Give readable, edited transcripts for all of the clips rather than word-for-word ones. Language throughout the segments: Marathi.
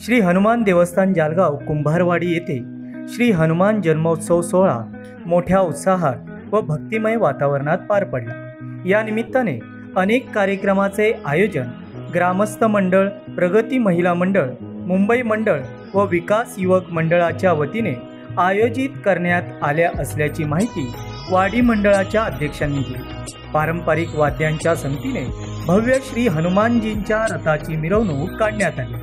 श्री हनुमान देवस्थान जालगाव कुंभारवाडी येथे श्री हनुमान जन्मोत्सव सोहळा मोठ्या उत्साहात व भक्तिमय वातावरणात पार पडला। या निमित्ताने अनेक कार्यक्रमाचे आयोजन ग्रामस्थ मंडळ, प्रगती महिला मंडळ, मुंबई मंडळ व विकास युवक मंडळाच्या वतीने आयोजित करण्यात आल्या असल्याची माहिती वाडी मंडळाच्या अध्यक्षांनी दिली। पारंपरिक वाद्यांच्या संगतीने भव्य श्री हनुमानजींच्या रथाची मिरवणूक काढण्यात आली।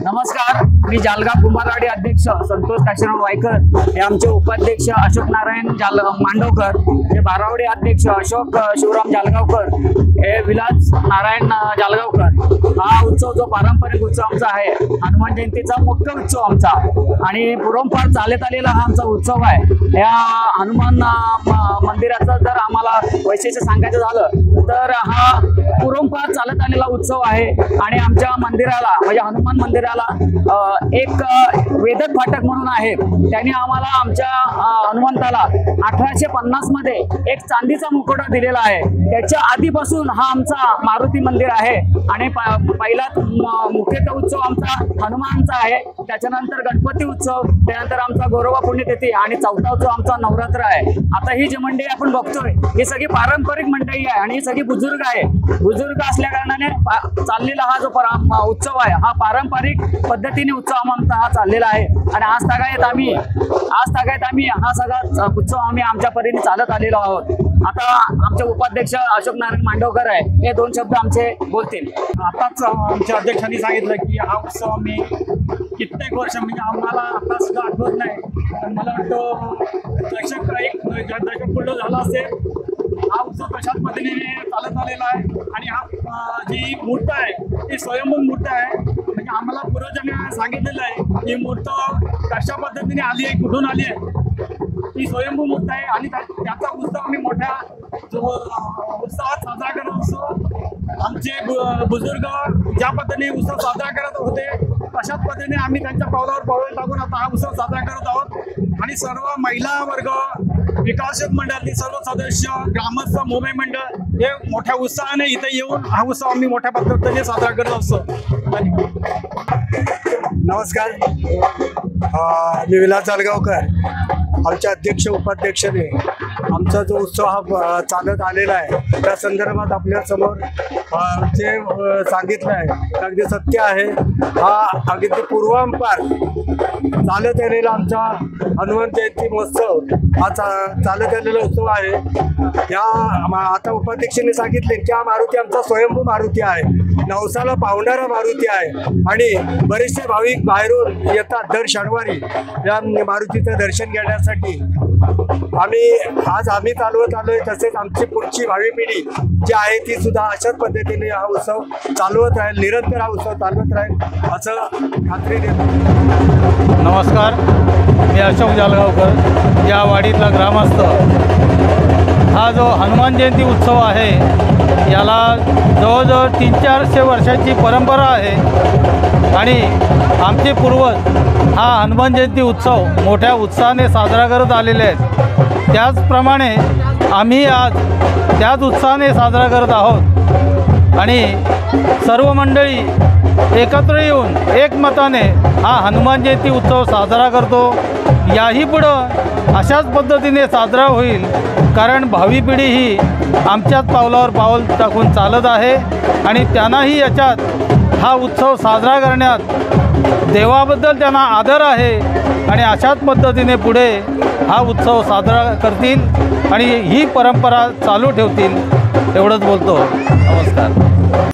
नमस्कार। मी जालगाव कुंभारवाडी अध्यक्ष संतोष काशीराम वायकर, हे आमचे उपाध्यक्ष अशोक नारायण मांडवकर, हे बारावडे अध्यक्ष अशोक शिवराम जालगावकर, हे विलास नारायण जालगावकर। हा उत्सव जो पारंपरिक उत्सव आमचा आहे, हनुमान जयंतीचा मोठा उत्सव आमचा आणि पूर्वपार चालत आलेला हा आमचा उत्सव आहे। या हनुमान मंदिराचं जर आम्हाला वैशिष्ट्य सांगायचं झालं तर हा पूर्वपार चालत आलेला उत्सव आहे आणि आमच्या मंदिराला म्हणजे हनुमान मंदिराला एक वेदक फाटक म्हणून आहे, त्यांनी आम्हाला आमच्या हनुमंताला 1850 मध्ये एक चांदीचा मुकुटा दिलेला आहे। त्याच्या आधीपासून हा आमचा मारुती मंदिर आहे आणि पहिला मुख्य उत्सव आमचा हनुमानचा आहे, त्याच्यानंतर गणपती उत्सव, त्यानंतर आमचा गोरोबा पुण्यतिथी आणि चौथा उत्सव आमचा नवरात्र आहे। आता ही जी मंडळी आपण बघतोय ही सगळी पारंपरिक मंडळी आहे आणि ही सगळी बुजुर्ग आहे। बुजुर्ग असल्या कारणाने चाललेला हा जो उत्सव आहे हा पारंपरिक पद्धतीने उत्सव आमचा हा चाललेला आहे आणि आज तागायत आम्ही हा सगळा उत्सव आम्ही आमच्या परीने चालत आलेलो आहोत। आता आमचे उपाध्यक्ष अशोक नारायण मांडवकर आहे, हे 2 शब्द आमचे बोलतील। आताच आमच्या अध्यक्षांनी सांगितलं की हा उत्सव आम्ही कित्येक वर्ष म्हणजे आम्हाला आता सुद्धा आठवत नाही, पण मला वाटतं दशक पुढं झालं असेल। हा उत्सव तशाच पद्धतीने चालत आलेला आहे आणि हा जी मूर्त आहे ती स्वयंभू मूर्त आहे। म्हणजे आम्हाला पूर्वजांनी सांगितलेलं आहे ही मूर्त कशा पद्धतीने आली आहे, कुठून आली आहे, ही स्वयंभू मूर्त आहे आणि त्याचा उत्सव आम्ही मोठ्या उत्सवात साजरा करत असतो। आमचे बुजुर्ग ज्या पद्धतीने उत्सव साजरा करत होते तशाच पद्धतीने आम्ही त्यांच्या पावलावर पाऊल टाकून आता हा उत्सव साजरा करत आहोत आणि सर्व महिला वर्ग, विकासक मंडळातील सर्व सदस्य, ग्रामस्थ, मुंबई मंडळ हे मोठ्या उत्साहाने इथे येऊन हा उत्सव आम्ही मोठ्या पद्धतीने साजरा करत असतो। नमस्कार, मी विलास जालगावकर। आमच्या अध्यक्ष उपाध्यक्षाने आमचा जो उत्सव हा चालत आलेला आहे त्या संदर्भात आपल्यासमोर जे सांगितलं आहे अगदी सत्य आहे। हा अगदी पूर्वांपार चालत आलेला आमचा हनुमान जयंती महोत्सव हा चालत आलेला उत्सव आहे। या आता उपाध्यक्षांनी सांगितले की हा मारुती आमचा स्वयंभू मारुती आहे, नवसाला पावणारा मारुती आहे आणि बरेचसे भाविक बाहेरून येतात दर शनिवारी या मारुतीचं दर्शन घेण्यासाठी। आम्ही चालवत आलोय, तसेच आमची पुढची भावी पिढी जी आहे ती सुद्धा अशाच पद्धतीने हा उत्सव चालवत राहील, निरंतर हा उत्सव चालवत राहील असं खात्री देतो। नमस्कार, मी अशोक जालगावकर, या वाडीतला ग्रामस्थ। हा जो हनुमान जयंती उत्सव आहे याला जवळजवळ 300-400 वर्षाची परंपरा आहे आणि आमचे पूर्वज हा हनुमान जयंती उत्सव मोठ्या उत्साहाने साजरा करत आलेले आहेत। त्याचप्रमाणे आम्ही आज त्याच उत्साहाने साजरा करत आहोत आणि सर्व मंडळी एकत्र येऊन एकमताने हा हनुमान जयंती उत्सव साजरा करतो। याही पुढं अशाच पद्धतीने साजरा होईल, कारण भावी पिढी ही आमच्याच पावलावर पाऊल टाकून चालत आहे आणि त्यांनाही याच्यात हा उत्सव साजरा करण्यात देवाबद्दल त्यांना आदर आहे आणि अशाच पद्धतीने पुढे हा उत्सव साजरा करतील आणि ही परंपरा चालू ठेवतील, एवढंच बोलतो। नमस्कार।